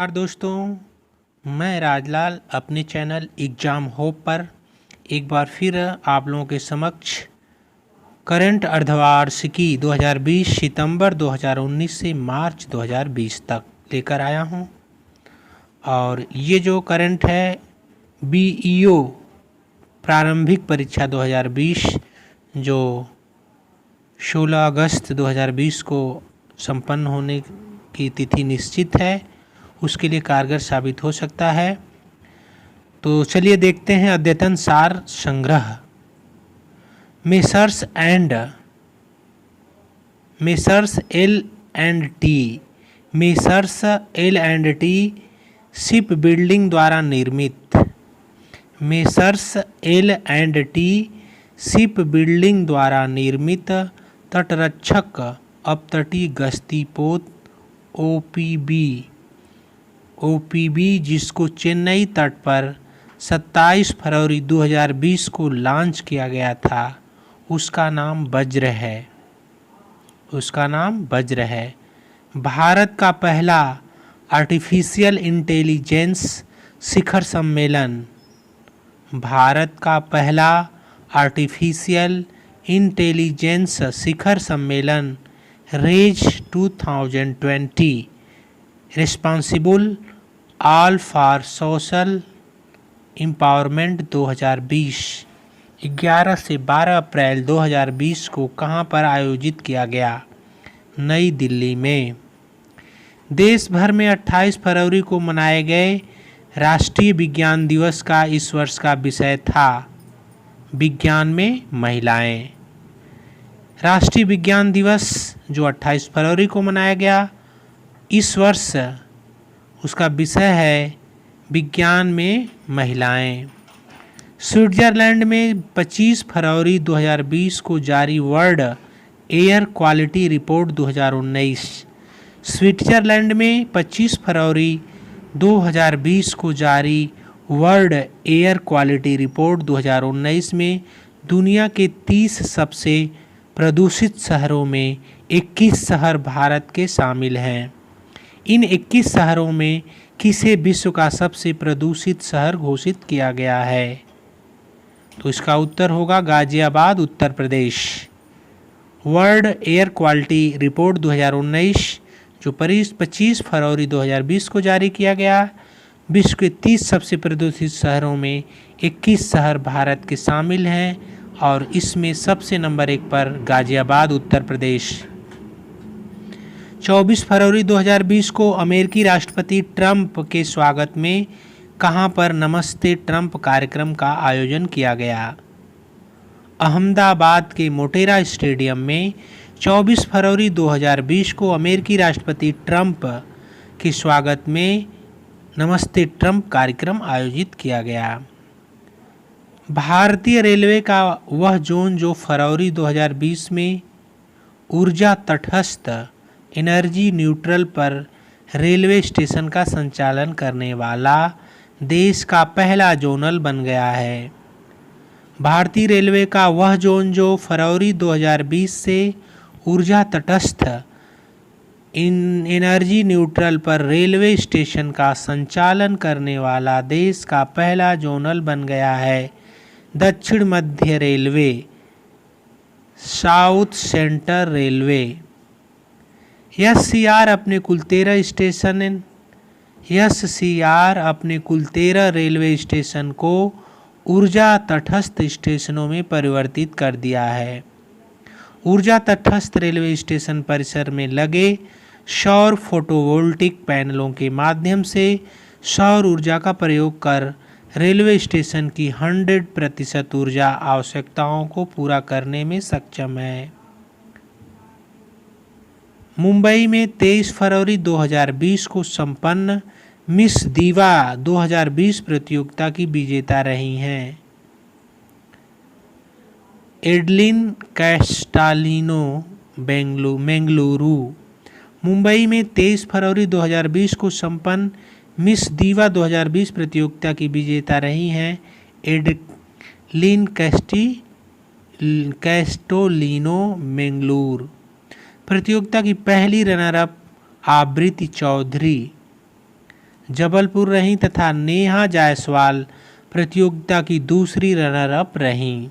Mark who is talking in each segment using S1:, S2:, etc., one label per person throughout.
S1: नमस्कार दोस्तों, मैं राजलाल अपने चैनल एग्ज़ाम होप पर एक बार फिर आप लोगों के समक्ष करंट अर्धवार्षिकी 2020 सितंबर 2019 से मार्च 2020 तक लेकर आया हूं। और ये जो करंट है बीईओ प्रारंभिक परीक्षा 2020 जो 16 अगस्त 2020 को संपन्न होने की तिथि निश्चित है, उसके लिए कारगर साबित हो सकता है। तो चलिए देखते हैं अद्यतन सार संग्रह। Messrs L and T ship building द्वारा निर्मित तटरक्षक अपतटीय गश्ती पोत ओपीबी जिसको चेन्नई तट पर 27 फरवरी 2020 को लॉन्च किया गया था, उसका नाम वज्र है। भारत का पहला आर्टिफिशियल इंटेलिजेंस शिखर सम्मेलन RAISE 2020 responsible all for social empowerment 2020 11 से 12 अप्रैल 2020 को कहां पर आयोजित किया गया? नई दिल्ली में। देश भर में 28 फरवरी को मनाए गए राष्ट्रीय विज्ञान दिवस का इस वर्ष का विषय था विज्ञान में महिलाएं। राष्ट्रीय विज्ञान दिवस जो 28 फरवरी को मनाया गया, इस वर्ष उसका विषय है विज्ञान में महिलाएं। स्विट्जरलैंड में 25 फरवरी 2020 को जारी world air quality report 2019। Switzerland में 25 फरवरी 2020 को जारी वर्ल्ड एयर क्वालिटी रिपोर्ट 2019 में दुनिया के 30 सबसे प्रदूषित शहरों में 21 शहर भारत के शामिल हैं। इन 21 शहरों में किसे विश्व का सबसे प्रदूषित शहर घोषित किया गया है? तो इसका उत्तर होगा Ghaziabad, Uttar Pradesh. World air quality report 2019 जो 25 फरवरी 2020 को जारी किया गया, विश्व के 30 सबसे प्रदूषित शहरों में 21 शहर भारत के शामिल हैं और इसमें सबसे नंबर 1 पर गाजियाबाद, उत्तर प्रदेश। 24 फरवरी 2020 को अमेरिकी राष्ट्रपति ट्रंप के स्वागत में कहां पर नमस्ते ट्रंप कार्यक्रम का आयोजन किया गया? अहमदाबाद के मोटेरा स्टेडियम में 24 फरवरी 2020 को अमेरिकी राष्ट्रपति ट्रंप के स्वागत में नमस्ते ट्रंप कार्यक्रम आयोजित किया गया। भारतीय रेलवे का वह जोन जो फरवरी 2020 में ऊर्जा तटस्थ एनर्जी न्यूट्रल पर रेलवे स्टेशन का संचालन करने वाला देश का पहला जोनल बन गया है। भारतीय रेलवे का वह जोन जो फरवरी 2020 से ऊर्जा तटस्थ एनर्जी न्यूट्रल पर रेलवे स्टेशन का संचालन करने वाला देश का पहला जोनल बन गया है। दक्षिण मध्य railway, South Central Railway. SCR अपने कुल 13 रेलवे स्टेशन को ऊर्जा तटस्थ स्टेशनों में परिवर्तित कर दिया है। ऊर्जा तटस्थ रेलवे स्टेशन परिसर में लगे सौर फोटोवोल्टिक पैनलों के माध्यम से सौर ऊर्जा का प्रयोग कर रेलवे स्टेशन की 100% ऊर्जा आवश्यकताओं को पूरा करने में सक्षम है। मुंबई में 23 फरवरी 2020 को संपन्न मिस दीवा 2020 प्रतियोगिता की विजेता रही हैं एडलिन कैस्टालिनो बेंगलुरु। मुंबई में 23 फरवरी 2020 को संपन्न मिस दीवा 2020 प्रतियोगिता की विजेता रही हैं एडलिन कैस्टोलिनो बेंगलुरु। प्रतियोगिता की पहली रनर अप आवृत्ति चौधरी जबलपुर रहीं तथा नेहा जायसवाल प्रतियोगिता की दूसरी रनर अप रहीं।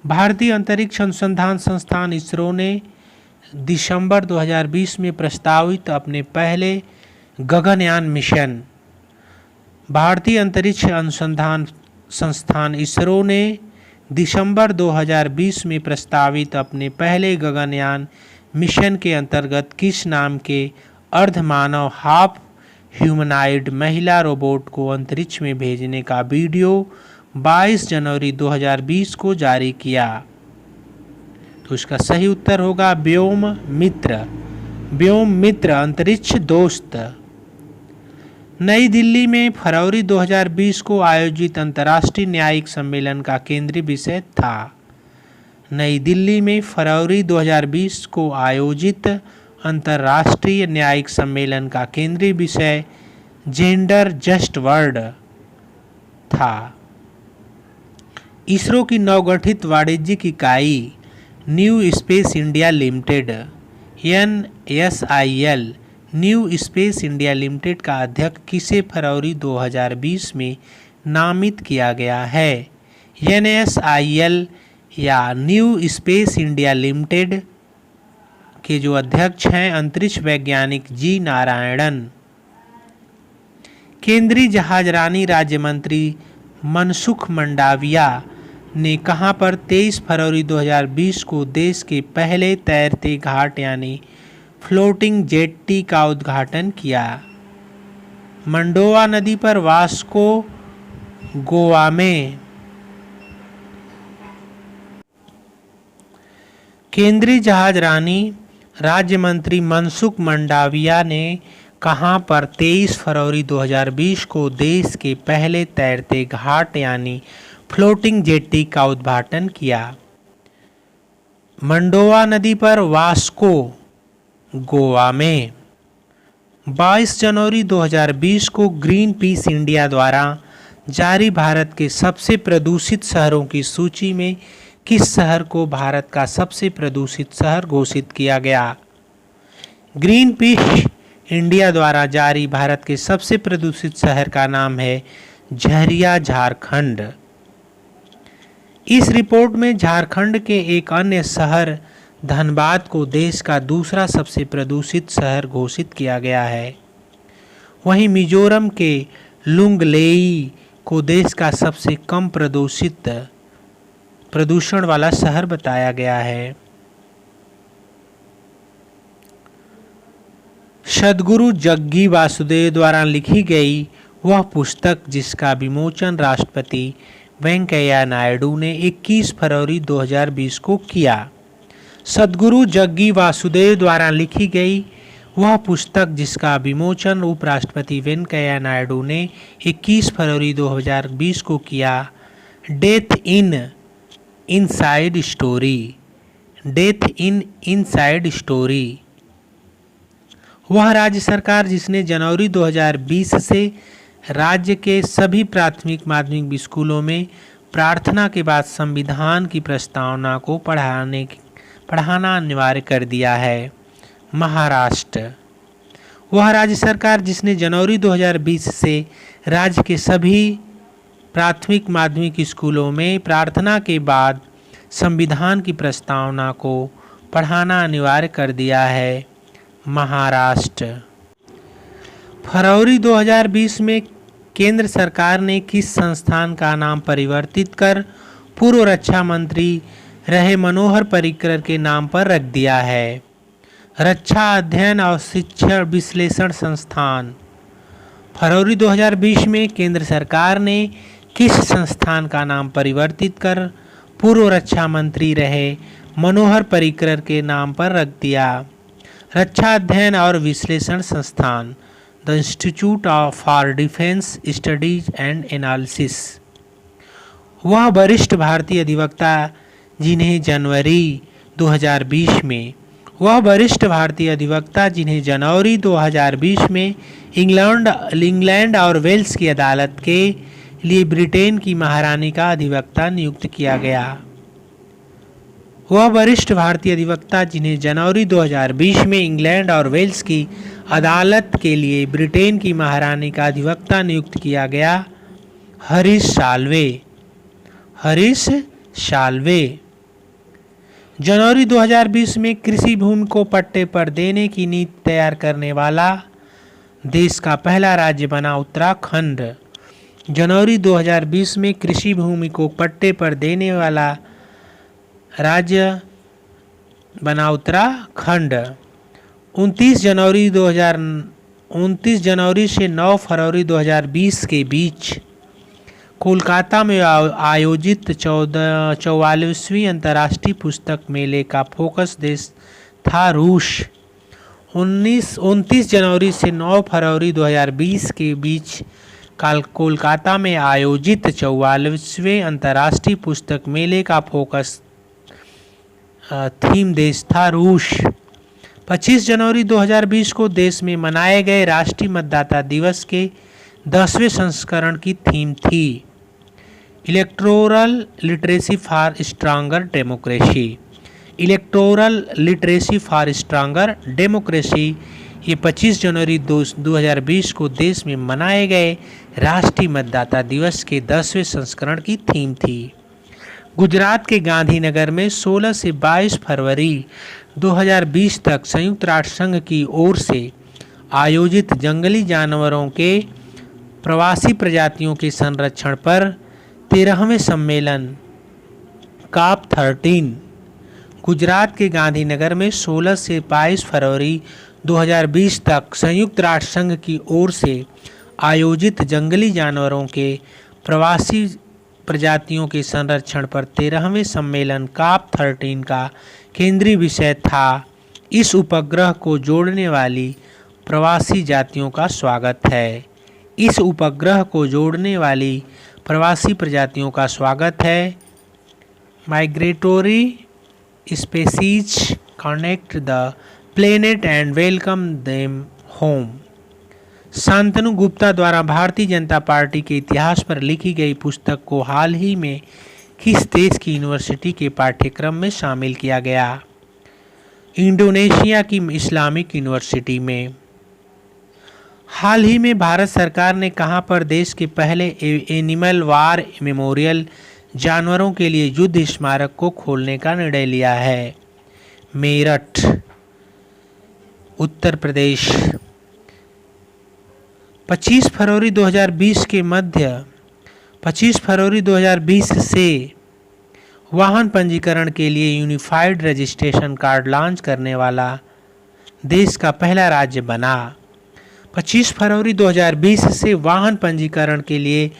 S1: भारतीय अंतरिक्ष अनुसंधान संस्थान इसरो ने दिसंबर 2020 में प्रस्तावित अपने पहले गगनयान मिशन भारतीय अंतरिक्ष अनुसंधान संस्थान इसरो ने दिसंबर 2020 में प्रस्तावित अपने पहले गगनयान मिशन के अंतर्गत किस नाम के अर्धमानव हाफ ह्यूमनॉइड महिला रोबोट को अंतरिक्ष में भेजने का वीडियो 22 जनवरी 2020 को जारी किया। तो इसका सही उत्तर होगा व्योम मित्र। व्योम मित्र अंतरिक्ष दोस्त। नई दिल्ली में फरवरी 2020 को आयोजित अंतर्राष्ट्रीय न्यायिक सम्मेलन का केंद्रीय विषय था। नई दिल्ली में फरवरी 2020 को आयोजित अंतर्राष्ट्रीय न्यायिक सम्मेलन का केंद्रीय विषय जेंडर जस्ट वर्ल्ड था। इसरो की नवगठित वाणिज्यिक इकाई new space India limited NSIL new space India limited का अध्यक्ष किसे फरवरी 2020 में नामित किया गया है? NSIL या न्यू स्पेस इंडिया लिमिटेड के जो अध्यक्ष हैं अंतरिक्ष वैज्ञानिक जी नारायणन। केंद्रीय जहाजरानी राज्य मंत्री मनसुख मंडाविया ने कहां पर 23 फरवरी 2020 को देश के पहले तैरते घाट यानी फ्लोटिंग जेट्टी का उद्घाटन किया? मंडोवा नदी पर वास्को गोवा में। केंद्रीय जहाजरानी राज्य मंत्री मनसुख मंडाविया ने कहां पर 23 फरवरी 2020 को देश के पहले तैरते घाट यानी फ्लोटिंग जेट्टी का उद्घाटन किया? मंडोवा नदी पर वास्को गोवा में। 22 जनवरी 2020 को ग्रीन पीस इंडिया द्वारा जारी भारत के सबसे प्रदूषित शहरों की सूची में किस शहर को भारत का सबसे प्रदूषित शहर घोषित किया गया? ग्रीन पीस इंडिया द्वारा जारी भारत के सबसे प्रदूषित शहर का नाम है झरिया, झारखंड। इस रिपोर्ट में झारखंड के एक अन्य शहर धनबाद को देश का दूसरा सबसे प्रदूषित शहर घोषित किया गया है। वहीं मिजोरम के लुंगलेई को देश का सबसे कम प्रदूषण वाला शहर बताया गया है। सद्गुरु जग्गी वासुदेव द्वारा लिखी गई वह पुस्तक जिसका विमोचन राष्ट्रपति वेंकैया नायडू ने 21 फरवरी 2020 को किया। सद्गुरु जग्गी वासुदेव द्वारा लिखी गई वह पुस्तक जिसका विमोचन उपराष्ट्रपति वेंकैया नायडू ने 21 फरवरी 2020 को किया, death in inside story. Death in inside story. वह राज्य सरकार जिसने जनवरी 2020 से राज्य के सभी प्राथमिक माध्यमिक स्कूलों में प्रार्थना के बाद संविधान की प्रस्तावना को पढ़ाना अनिवार्य कर दिया है, महाराष्ट्र। वह राज्य सरकार जिसने जनवरी 2020 से राज्य के सभी प्राथमिक माध्यमिक स्कूलों में प्रार्थना के बाद संविधान की प्रस्तावना को पढ़ाना अनिवार्य कर दिया है, महाराष्ट्र। फरवरी 2020 में केंद्र सरकार ने किस संस्थान का नाम परिवर्तित कर पूर्व रक्षा मंत्री रहे मनोहर पर्रिकर के नाम पर रख दिया है? रक्षा अध्ययन और शिक्षा विश्लेषण संस्थान। फरवरी 2020 में केंद्र सरकार ने किस संस्थान का नाम परिवर्तित कर पूर्व रक्षा मंत्री रहे मनोहर पर्रिकर के नाम पर रख दिया? रक्षा अध्ययन और विश्लेषण संस्थान, the institute for defence studies and analysis. वह वरिष्ठ भारतीय अधिवक्ता जिन्हें जनवरी 2020 में इंग्लैंड और वेल्स की अदालत के लिए ब्रिटेन की महारानी का अधिवक्ता नियुक्त किया गया। वह वरिष्ठ भारतीय अधिवक्ता जिन्हें जनवरी 2020 में इंग्लैंड और वेल्स की अदालत के लिए ब्रिटेन की महारानी का अधिवक्ता नियुक्त किया गया, हरीश साल्वे। जनवरी 2020 में कृषि भूमि को पट्टे पर देने की नीति तैयार करने वाला देश का पहला राज्य बना उत्तराखंड। जनवरी 2020 में कृषि भूमि को पट्टे पर देने वाला राज्य बना उत्तराखंड। 29 जनवरी से 9 फरवरी 2020 के बीच कोलकाता में आयोजित 44वीं अंतर्राष्ट्रीय पुस्तक मेले का फोकस देश था रूस। 29 जनवरी से 9 फरवरी 2020 के बीच कोलकाता में आयोजित 44वें अंतर्राष्ट्रीय पुस्तक मेले का फोकस थीम देश था रूस। 25 जनवरी 2020 को देश में मनाए गए राष्ट्रीय मतदाता दिवस के 10वें संस्करण की थीम थी electoral literacy for stronger democracy. Electoral literacy for stronger democracy ये 25 जनवरी 2020 को देश में मनाए गए राष्ट्रीय मतदाता दिवस के 10वें संस्करण की थीम थी। गुजरात के गांधीनगर में 16 से 22 फरवरी 2020 तक संयुक्त राष्ट्र संघ की ओर से आयोजित जंगली जानवरों के प्रवासी प्रजातियों के संरक्षण पर 13वें सम्मेलन COP 13 गुजरात के गांधीनगर में 16 से 22 फरवरी 2020 तक संयुक्त राष्ट्र संघ की ओर से आयोजित जंगली जानवरों के प्रवासी प्रजातियों के संरक्षण पर 13वें सम्मेलन COP 13 का केंद्रीय विषय था इस उपग्रह को जोड़ने वाली प्रवासी जातियों का स्वागत है। इस उपग्रह को जोड़ने वाली प्रवासी प्रजातियों का स्वागत है। Migratory species connect the planet and welcome them home. Shantanu Gupta द्वारा भारतीय जनता पार्टी के इतिहास पर लिखी गई पुस्तक को हाल ही में किस देश की यूनिवर्सिटी के पाठ्यक्रम में शामिल किया गया? इंडोनेशिया की इस्लामिक यूनिवर्सिटी में। हाल ही में भारत सरकार ने कहां पर देश के पहले एनिमल वार मेमोरियल जानवरों के लिए युद्ध स्मारक को खोलने का निर्णय लिया है? मेरठ, उत्तर प्रदेश। 25 फरवरी 2020 से वाहन पंजीकरण के लिए यूनिफाइड रजिस्ट्रेशन कार्ड लॉन्च करने वाला देश का पहला राज्य बना। 25 फरवरी 2020 से वाहन पंजीकरण के लिए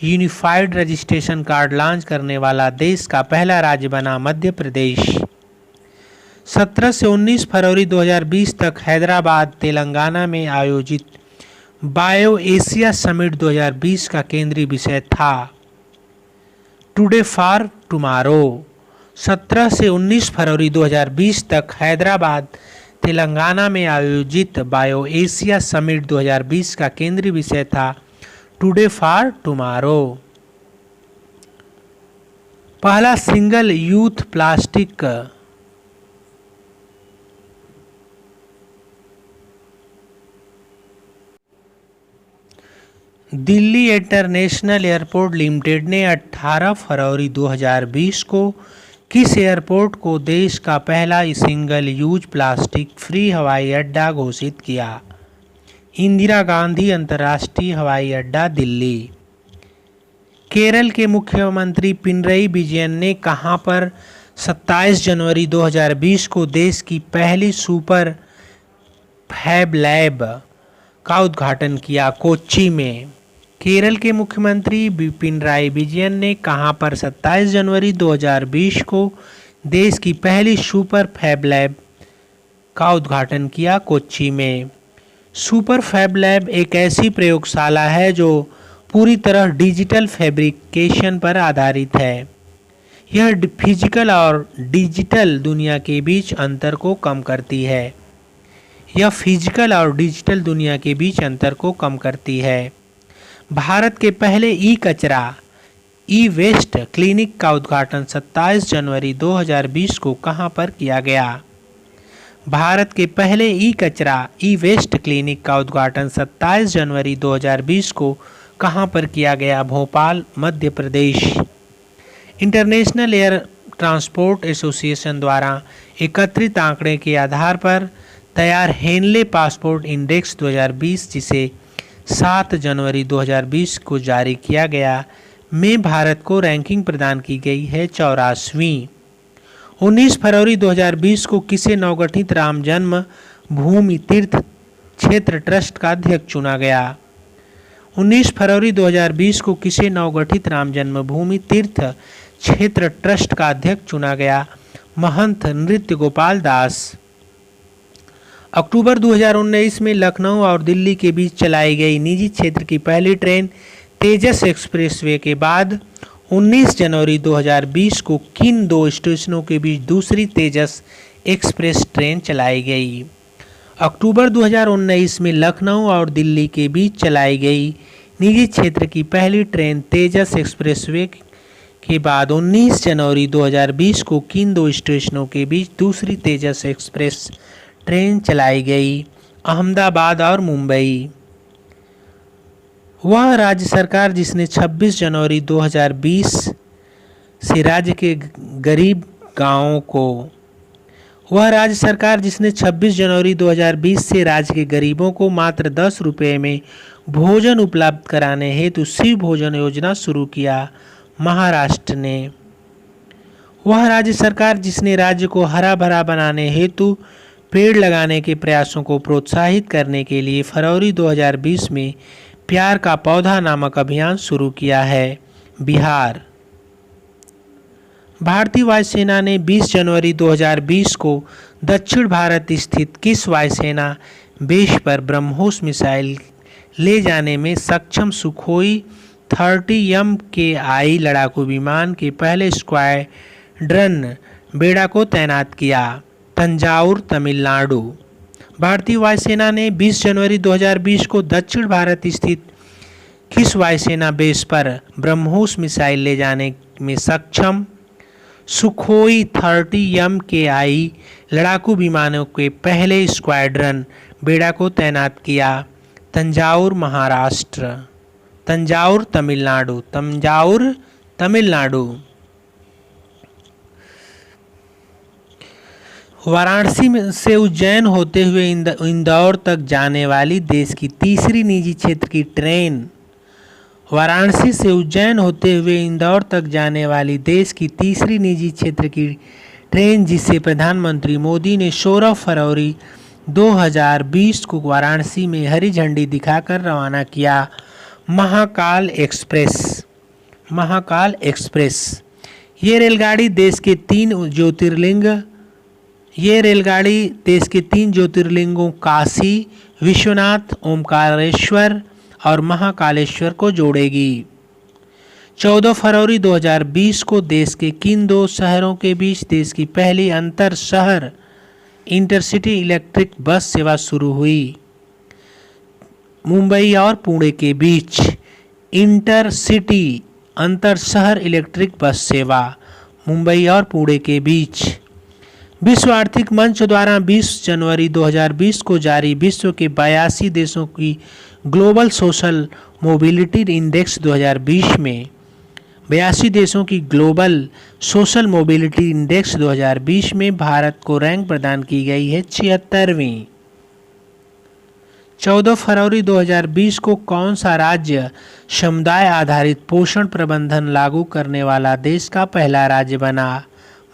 S1: यूनिफाइड रजिस्ट्रेशन कार्ड लॉन्च करने वाला देश का पहला राज्य बना मध्य प्रदेश। 17 से 19 फरवरी 2020 तक हैदराबाद, तेलंगाना में आयोजित बायो एशिया समिट 2020 का केंद्रीय विषय था टुडे फॉर टुमारो। 17 से 19 फरवरी 2020 तक हैदराबाद, तेलंगाना में आयोजित बायो एशिया समिट 2020 का केंद्रीय विषय था टुडे फॉर टुमारो। पहला single youth plastic Delhi international airport limited ने 18 फरवरी 2020 को किस एयरपोर्ट को देश का पहला सिंगल यूज प्लास्टिक फ्री हवाई अड्डा घोषित किया? इंदिरा गांधी अंतर्राष्ट्रीय हवाई अड्डा, दिल्ली। केरल के मुख्यमंत्री पिनरई विजयन ने कहां पर 27 जनवरी 2020 को देश की पहली सुपर फैब लैब का उद्घाटन किया? कोच्चि में। केरल के मुख्यमंत्री पिनराई विजयन ने कहां पर 27 जनवरी 2020 को देश की पहली सुपर फैब लैब का उद्घाटन किया? कोच्चि में। सुपर फैब लैब एक ऐसी प्रयोगशाला है जो पूरी तरह डिजिटल फैब्रिकेशन पर आधारित है। यह फिजिकल और डिजिटल दुनिया के बीच अंतर को कम करती है। भारत के पहले ई ई वेस्ट क्लिनिक का उद्घाटन 27 जनवरी 2020 को कहां पर किया गया? भारत के पहले ई कचरा ई वेस्ट क्लिनिक का उद्घाटन 27 जनवरी 2020 को कहां पर किया गया? Bhopal, Madhya Pradesh. International air transport association द्वारा एकत्रित आंकड़े के आधार पर तैयार हेनले पासपोर्ट इंडेक्स 2020, जिसे 7 जनवरी 2020 को जारी किया गया, में भारत को रैंकिंग प्रदान की गई है 84वीं। 19 फरवरी 2020 को किसे नवगठित राम जन्म भूमि तीर्थ क्षेत्र ट्रस्ट का अध्यक्ष चुना गया? 19 फरवरी 2020 को किसे नवगठित राम जन्मभूमि तीर्थ क्षेत्र ट्रस्ट का अध्यक्ष चुना गया? महंत नृत्य गोपाल दास। अक्टूबर 2019 में लखनऊ और दिल्ली के बीच चलाई गई निजी क्षेत्र की पहली ट्रेन तेजस एक्सप्रेसवे के बाद 19 जनवरी 2020 को किन दो स्टेशनों के बीच दूसरी तेजस एक्सप्रेस ट्रेन चलाई गई? अक्टूबर 2019 में लखनऊ और दिल्ली के बीच चलाई गई निजी क्षेत्र की पहली ट्रेन तेजस एक्सप्रेसवे के बाद 19 जनवरी 2020 को किन दो स्टेशनों के बीच दूसरी तेजस एक्सप्रेस ट्रेन चलाई गई? अहमदाबाद और मुंबई। वह राज्य सरकार जिसने 26 जनवरी 2020 से राज्य के गरीब गांवों को वह राज्य सरकार जिसने 26 जनवरी 2020 से राज्य के गरीबों को मात्र 10 रुपये में भोजन उपलब्ध कराने हेतु शिव भोजन योजना शुरू किया, महाराष्ट्र ने। वह राज्य सरकार जिसने राज्य को हरा भरा बनाने हेतु पेड़ लगाने के प्रयासों को प्रोत्साहित करने के लिए फरवरी 2020 में प्यार का पौधा नामक अभियान शुरू किया है, बिहार। भारतीय वायुसेना ने 20 जनवरी 2020 को दक्षिण भारत स्थित किस वायुसेना बेस पर ब्रह्मोस मिसाइल ले जाने में सक्षम सुखोई 30 MKI लड़ाकू विमान के पहले स्क्वाड्रन बेड़ा को तैनात किया? तंजावुर, तमिलनाडु। भारतीय वायुसेना ने 20 जनवरी 2020 को दक्षिण भारत स्थित किस वायुसेना बेस पर ब्रह्मोस मिसाइल ले जाने में सक्षम सुखोई 30 MKI लड़ाकू विमानों के पहले स्क्वाड्रन बेड़ा को तैनात किया? तंजावुर, महाराष्ट्र। तंजावुर, तमिलनाडु। तंजावुर, तमिलनाडु। वाराणसी से उज्जैन होते हुए इंदौर तक जाने वाली देश की तीसरी निजी क्षेत्र की ट्रेन। वाराणसी से उज्जैन होते हुए इंदौर तक जाने वाली देश की तीसरी निजी क्षेत्र की ट्रेन, जिसे प्रधानमंत्री मोदी ने 16 फरवरी 2020 को वाराणसी में हरी झंडी दिखाकर रवाना किया, महाकाल एक्सप्रेस। महाकाल एक्सप्रेस। ये रेलगाड़ी देश के 3 ज्योतिर्लिंगों काशी, विश्वनाथ, ओमकारेश्वर और महाकालेश्वर को जोड़ेगी। 14 फरवरी 2020 को देश के किन दो शहरों के बीच देश की पहली अंतर शहर इंटरसिटी इलेक्ट्रिक बस सेवा शुरू हुई? मुंबई और पुणे के बीच इंटरसिटी अंतर शहर इलेक्ट्रिक बस सेवा, मुंबई और पुणे के बीच। विश्व आर्थिक मंच द्वारा 20 जनवरी 2020 को जारी विश्व के 82 देशों की ग्लोबल सोशल मोबिलिटी इंडेक्स 2020 में 82 देशों की ग्लोबल सोशल मोबिलिटी इंडेक्स 2020 में भारत को रैंक प्रदान की गई है 76वीं। 14 फरवरी 2020 को कौन सा राज्य समुदाय आधारित पोषण प्रबंधन लागू करने वाला देश का पहला राज्य बना?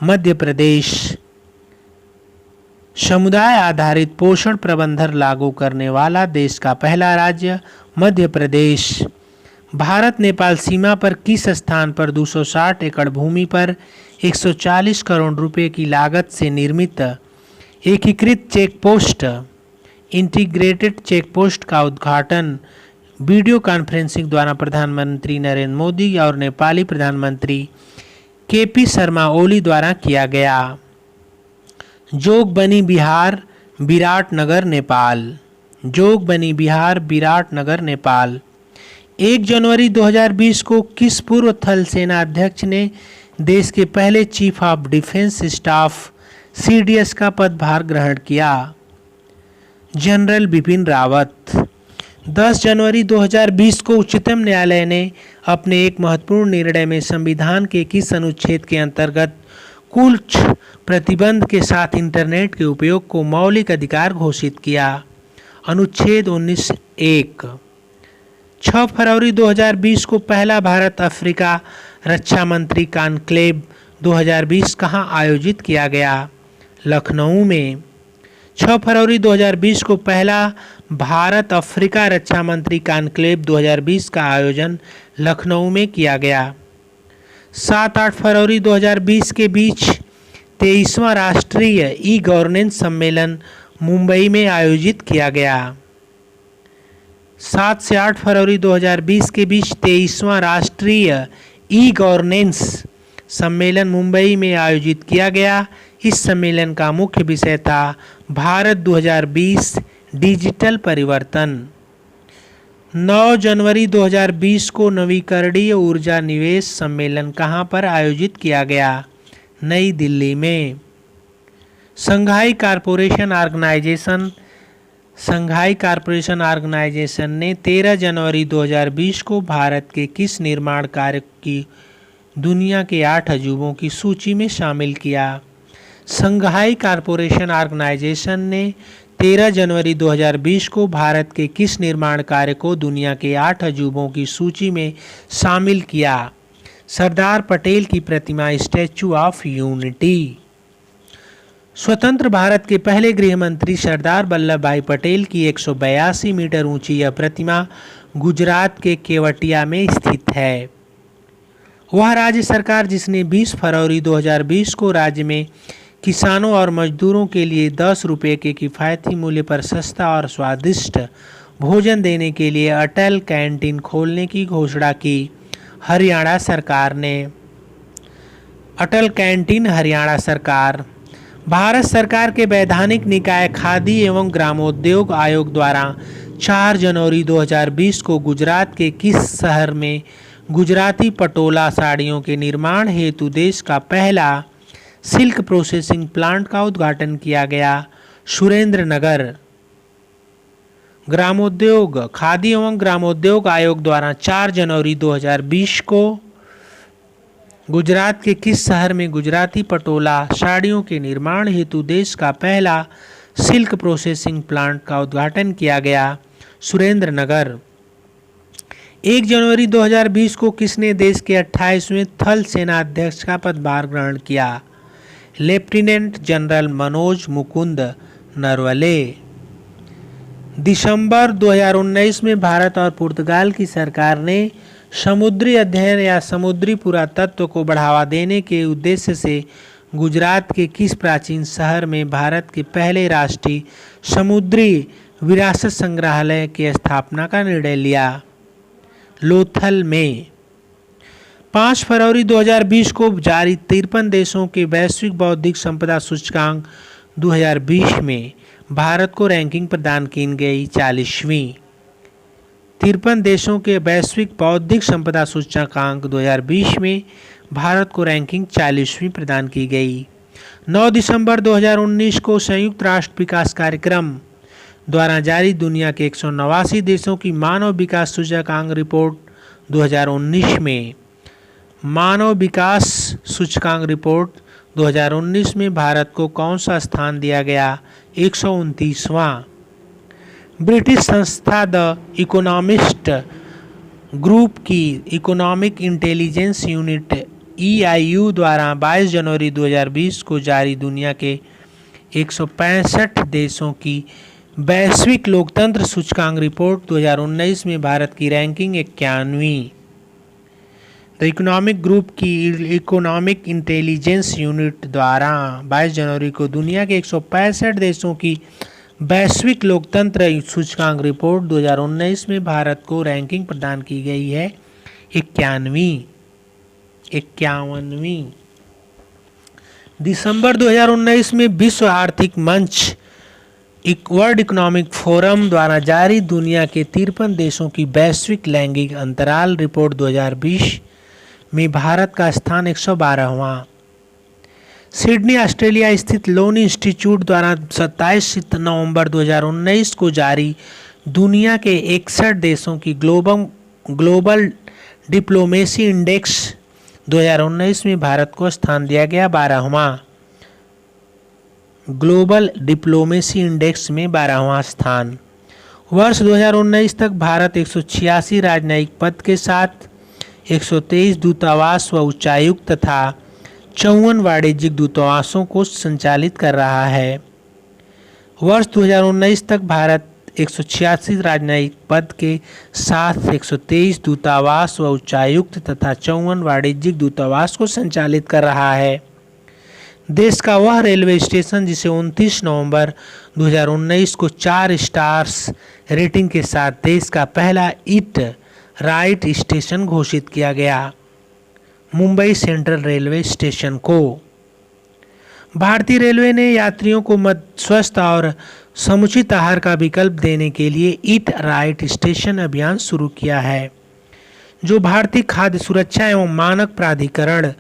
S1: मध्य प्रदेश। समुदाय आधारित पोषण प्रबंधन लागू करने वाला देश का पहला राज्य मध्य प्रदेश। भारत नेपाल सीमा पर किस स्थान पर 260 एकड़ भूमि पर 140 करोड़ रुपए की लागत से निर्मित एकीकृत चेकपोस्ट इंटीग्रेटेड चेकपोस्ट का उद्घाटन वीडियो कॉन्फ्रेंसिंग द्वारा प्रधानमंत्री नरेंद्र मोदी और नेपाली प्रधानमंत्री केपी शर्मा ओली द्वारा किया गया? जोगबनी, बिहार, विराटनगर, नेपाल। जोगबनी, बिहार, विराटनगर, नेपाल। 1 जनवरी 2020 को किस पूर्व थल सेना अध्यक्ष ने देश के पहले chief of defence staff CDS का पदभार ग्रहण किया? जनरल बिपिन रावत। 10 जनवरी 2020 को उच्चतम न्यायालय ने अपने एक महत्वपूर्ण निर्णय में संविधान के किस अनुच्छेद के अंतर्गत कुछ प्रतिबंध के साथ इंटरनेट के उपयोग को मौलिक अधिकार घोषित किया? अनुच्छेद 19(1). 6 फरवरी 2020 को पहला भारत अफ्रीका रक्षा मंत्री कॉन्क्लेव 2020 कहां आयोजित किया गया? लखनऊ में। 6 फरवरी 2020 को पहला भारत अफ्रीका रक्षा मंत्री कॉन्क्लेव 2020 का आयोजन लखनऊ में किया गया। 7-8 फरवरी 2020 के बीच 23वां राष्ट्रीय ई गवर्नेंस सम्मेलन मुंबई में आयोजित किया गया। 7 से 8 फरवरी 2020 के बीच 23वां राष्ट्रीय ई गवर्नेंस सम्मेलन मुंबई में आयोजित किया गया। इस सम्मेलन का मुख्य विषय था भारत 2020 डिजिटल परिवर्तन। 9 जनवरी 2020 को नवीकरणीय ऊर्जा निवेश सम्मेलन कहां पर आयोजित किया गया? नई दिल्ली में। शंघाई कॉरपोरेशन ऑर्गेनाइजेशन ने 13 जनवरी 2020 को भारत के किस निर्माण कार्य की दुनिया के 8 अजूबों की सूची में शामिल किया? शंघाई कॉरपोरेशन ऑर्गेनाइजेशन ने 13 जनवरी 2020 को भारत के किस निर्माण कार्य को दुनिया के 8 अजूबों की सूची में शामिल किया? सरदार पटेल की प्रतिमा, स्टैच्यू ऑफ यूनिटी। स्वतंत्र भारत के पहले गृह मंत्री सरदार वल्लभ भाई पटेल की 182 मीटर ऊंची यह प्रतिमा गुजरात के केवटिया में स्थित है। वह राज्य सरकार जिसने 20 फरवरी 2020 को राज्य में किसानों और मजदूरों के लिए 10 रुपये के किफ़ायती मूल्य पर सस्ता और स्वादिष्ट भोजन देने के लिए अटल कैंटीन खोलने की घोषणा की। हरियाणा सरकार ने। अटल कैंटीन हरियाणा सरकार। भारत सरकार के वैधानिक निकाय खादी एवं ग्रामोद्योग आयोग द्वारा 4 जनवरी 2020 को गुजरात के किस शहर में गुजराती पटोला साड़ियों के निर्माण हेतु देश का पहला सिल्क प्रोसेसिंग प्लांट का उद्घाटन किया गया? सुरेंद्रनगर। ग्रामोद्योग खादी एवं ग्रामोद्योग आयोग द्वारा 4 जनवरी 2020 को गुजरात के किस शहर में गुजराती पटोला साड़ियों के निर्माण हेतु देश का पहला सिल्क प्रोसेसिंग प्लांट का उद्घाटन किया गया? सुरेंद्रनगर। 1 जनवरी 2020 को किसने देश के 28वें थल सेना अध्यक्ष का पदभार ग्रहण किया? Lieutenant General Manoj Mukund Naravane. दिसंबर 2019 में भारत और पुर्तगाल की सरकार ने समुद्री अध्ययन या समुद्री पुरातत्व को बढ़ावा देने के उद्देश्य से गुजरात के किस प्राचीन शहर में भारत के पहले राष्ट्रीय समुद्री विरासत संग्रहालय की स्थापना का निर्णय लिया? लोथल में। 5 फरवरी 2020 को जारी 53 देशों के वैश्विक बौद्धिक संपदा सूचकांक 2020 में भारत को रैंकिंग प्रदान की गई 40वीं। 53 देशों के वैश्विक बौद्धिक संपदा सूचकांक 2020 में भारत को रैंकिंग 40वीं प्रदान की गई। 9 दिसंबर 2019 को संयुक्त राष्ट्र विकास कार्यक्रम द्वारा जारी दुनिया के 189 देशों की मानव विकास सूचकांक रिपोर्ट 2019 में मानव विकास सूचकांक रिपोर्ट 2019 में भारत को कौन सा स्थान दिया गया? 129वां। ब्रिटिश संस्था द इकोनॉमिस्ट ग्रुप की इकोनॉमिक इंटेलिजेंस यूनिट EIU द्वारा 22 जनवरी 2020 को जारी दुनिया के 165 देशों की वैश्विक लोकतंत्र सूचकांक रिपोर्ट 2019 में भारत की रैंकिंग 51वीं। द इकोनॉमिक ग्रुप की इकोनॉमिक इंटेलिजेंस यूनिट द्वारा 22 जनवरी को दुनिया के 165 देशों की वैश्विक लोकतंत्र सूचकांक रिपोर्ट 2019 में भारत को रैंकिंग प्रदान की गई है 51वीं। दिसंबर 2019 में विश्व आर्थिक मंच वर्ल्ड इकोनॉमिक फोरम द्वारा जारी दुनिया के 53 देशों की वैश्विक लैंगिक अंतराल रिपोर्ट 2020 में भारत का स्थान 112वां। सिडनी ऑस्ट्रेलिया स्थित लोन इंस्टीट्यूट द्वारा 27 नवंबर 2019 को जारी दुनिया के 61 देशों की ग्लोबल डिप्लोमेसी इंडेक्स 2019 में भारत को स्थान दिया गया 12वां। ग्लोबल डिप्लोमेसी इंडेक्स में 12वां स्थान। वर्ष 2019 तक भारत 186 राजनयिक पद के साथ 123 दूतावास व उच्चायुक्त तथा 54 वाणिज्यिक दूतावासों को संचालित कर रहा है। वर्ष 2019 तक भारत 186 राजनयिक पद के साथ 123 दूतावास व उच्चायुक्त तथा 54 वाणिज्यिक दूतावास को संचालित कर रहा है। देश का वह रेलवे स्टेशन जिसे 29 नवंबर 2019 को 4 स्टार्स रेटिंग के साथ देश का पहला ईट राइट स्टेशन घोषित किया गया, मुंबई सेंट्रल रेलवे स्टेशन को। भारतीय रेलवे ने यात्रियों को स्वस्थ और समुचित आहार का विकल्प देने के लिए ईट राइट स्टेशन अभियान शुरू किया है, जो भारतीय खाद्य सुरक्षा एवं मानक प्राधिकरण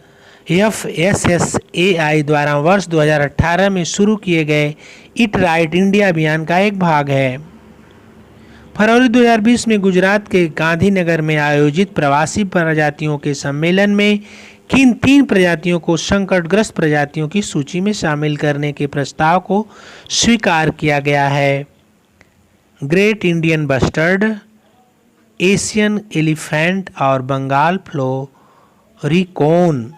S1: FSSAI द्वारा वर्ष 2018 में शुरू किए गए ईट राइट इंडिया अभियान का एक भाग है। फरवरी 2020 में गुजरात के गांधीनगर में आयोजित प्रवासी प्रजातियों के सम्मेलन में किन 3 प्रजातियों को संकटग्रस्त प्रजातियों की सूची में शामिल करने के प्रस्ताव को स्वीकार किया गया है? Great Indian bustard, Asian elephant और बंगाल फ्लोरिकोन।